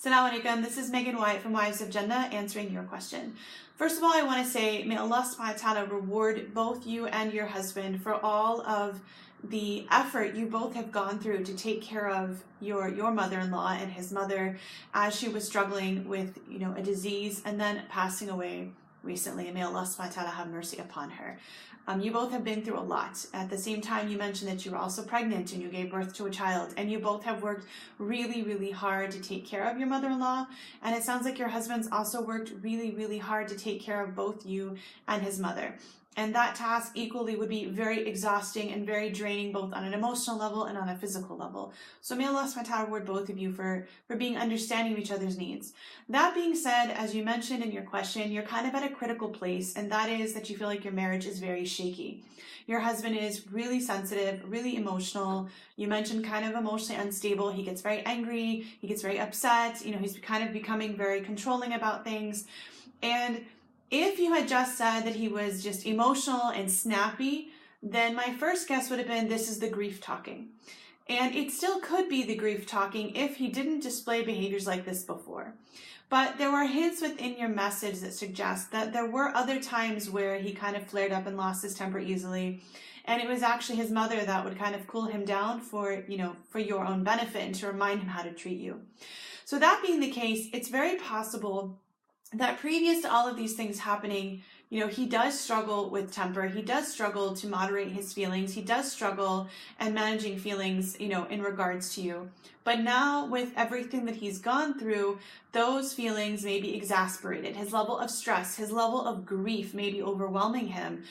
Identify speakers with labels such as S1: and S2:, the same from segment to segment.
S1: As-salamu alaykum. This is Megan White from Wives of Jannah answering your question. First of all, I want to say, may Allah subhanahu wa ta'ala reward both you and your husband for all of the effort you both have gone through to take care of your mother-in-law and his mother as she was struggling with, a disease and then passing away recently. And may Allah subhanahu wa ta'ala have mercy upon her. You both have been through a lot. At the same time, you mentioned that you were also pregnant and you gave birth to a child, and you both have worked really, really hard to take care of your mother-in-law. And it sounds like your husband's also worked really, really hard to take care of both you and his mother. And that task equally would be very exhausting and very draining, both on an emotional level and on a physical level. So may Allah subhanahu wa ta'ala reward both of you for being understanding of each other's needs. That being said, as you mentioned in your question, you're kind of at a critical place, and that is that you feel like your marriage is very shaky. Your husband is really sensitive, really emotional. You mentioned kind of emotionally unstable. He gets very angry. He gets very upset. He's kind of becoming very controlling about things. And if you had just said that he was just emotional and snappy, then my first guess would have been this is the grief talking. And it still could be the grief talking if he didn't display behaviors like this before. But there were hints within your message that suggest that there were other times where he kind of flared up and lost his temper easily. And it was actually his mother that would kind of cool him down for your own benefit and to remind him how to treat you. So that being the case, it's very possible that previous to all of these things happening, he does struggle with temper. He does struggle to moderate his feelings. He does struggle and managing feelings, in regards to you. But now with everything that he's gone through, those feelings may be exasperated. His level of stress, his level of grief may be overwhelming him.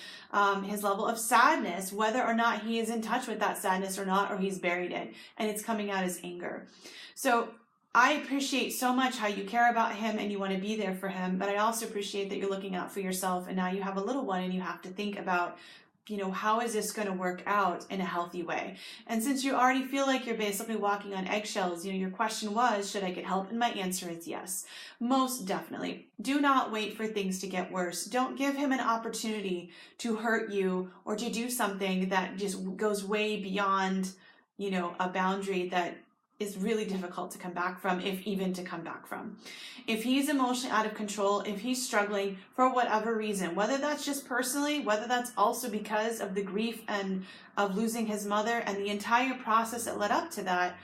S1: His level of sadness, whether or not he is in touch with that sadness or not, or he's buried it, and it's coming out as anger. So I appreciate so much how you care about him and you want to be there for him, but I also appreciate that you're looking out for yourself, and now you have a little one and you have to think about, how is this going to work out in a healthy way? And since you already feel like you're basically walking on eggshells, your question was, should I get help? And my answer is yes, most definitely. Do not wait for things to get worse. Don't give him an opportunity to hurt you or to do something that just goes way beyond, a boundary that is really difficult to come back from, if even to come back from. If he's emotionally out of control, if he's struggling for whatever reason, whether that's just personally, whether that's also because of the grief and of losing his mother and the entire process that led up to that,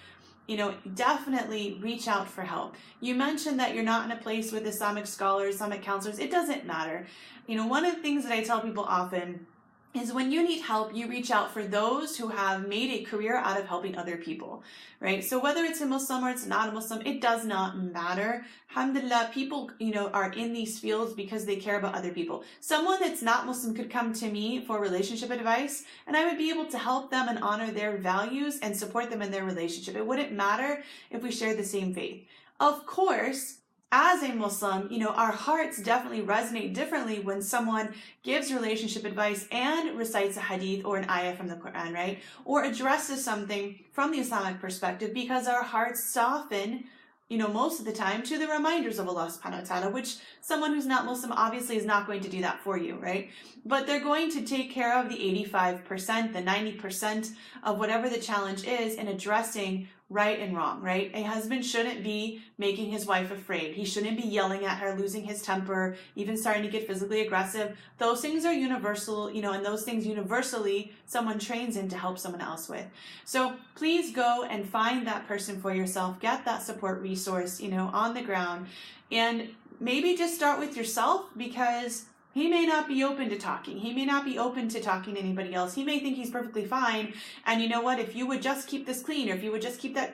S1: definitely reach out for help. You mentioned that you're not in a place with Islamic scholars, Islamic counselors. It doesn't matter. One of the things that I tell people often is when you need help, you reach out for those who have made a career out of helping other people, right? So whether it's a Muslim or it's not a Muslim, it does not matter. Alhamdulillah, people, are in these fields because they care about other people. Someone that's not Muslim could come to me for relationship advice, and I would be able to help them and honor their values and support them in their relationship. It wouldn't matter if we share the same faith. Of course, as a Muslim, our hearts definitely resonate differently when someone gives relationship advice and recites a hadith or an ayah from the Quran, right? Or addresses something from the Islamic perspective, because our hearts soften, most of the time to the reminders of Allah subhanahu wa ta'ala, which someone who's not Muslim obviously is not going to do that for you, right? But they're going to take care of the 85%, the 90% of whatever the challenge is in addressing right and wrong, right? A husband shouldn't be making his wife afraid. He shouldn't be yelling at her, losing his temper, even starting to get physically aggressive. Those things are universal, and those things universally someone trains in to help someone else with. So please go and find that person for yourself. Get that support resource, on the ground. And maybe just start with yourself, because he may not be open to talking. He may not be open to talking to anybody else. He may think he's perfectly fine. And you know what? If you would just keep this clean, or if you would just keep that,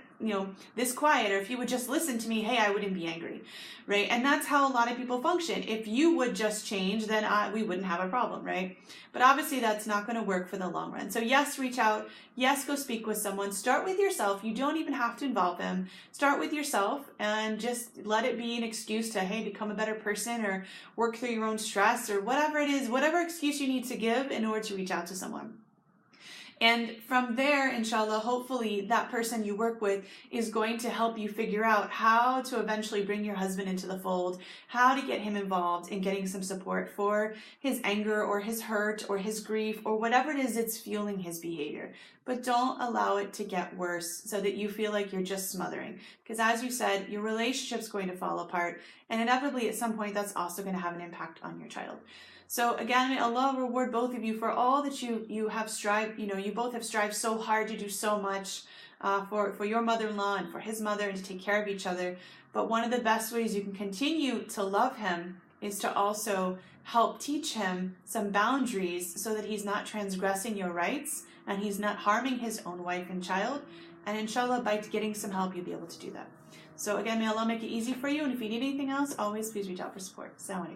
S1: this quiet, or if you would just listen to me, hey, I wouldn't be angry, right? And that's how a lot of people function. If you would just change, then we wouldn't have a problem, right? But obviously that's not going to work for the long run. So yes, reach out. Yes, go speak with someone. Start with yourself. You don't even have to involve them. Start with yourself and just let it be an excuse to, hey, become a better person or work through your own stress or whatever it is, whatever excuse you need to give in order to reach out to someone. And from there, inshallah, hopefully that person you work with is going to help you figure out how to eventually bring your husband into the fold, how to get him involved in getting some support for his anger or his hurt or his grief or whatever it is that's fueling his behavior. But don't allow it to get worse so that you feel like you're just smothering. Because as you said, your relationship's going to fall apart, and inevitably at some point that's also going to have an impact on your child. So again, may Allah reward both of you for all that you have strived, you both have strived so hard to do so much for your mother-in-law and for his mother, and to take care of each other. But one of the best ways you can continue to love him is to also help teach him some boundaries so that he's not transgressing your rights and he's not harming his own wife and child. And inshallah, by getting some help, you'll be able to do that. So again, may Allah make it easy for you. And if you need anything else, always please reach out for support. As-salamu alaykum.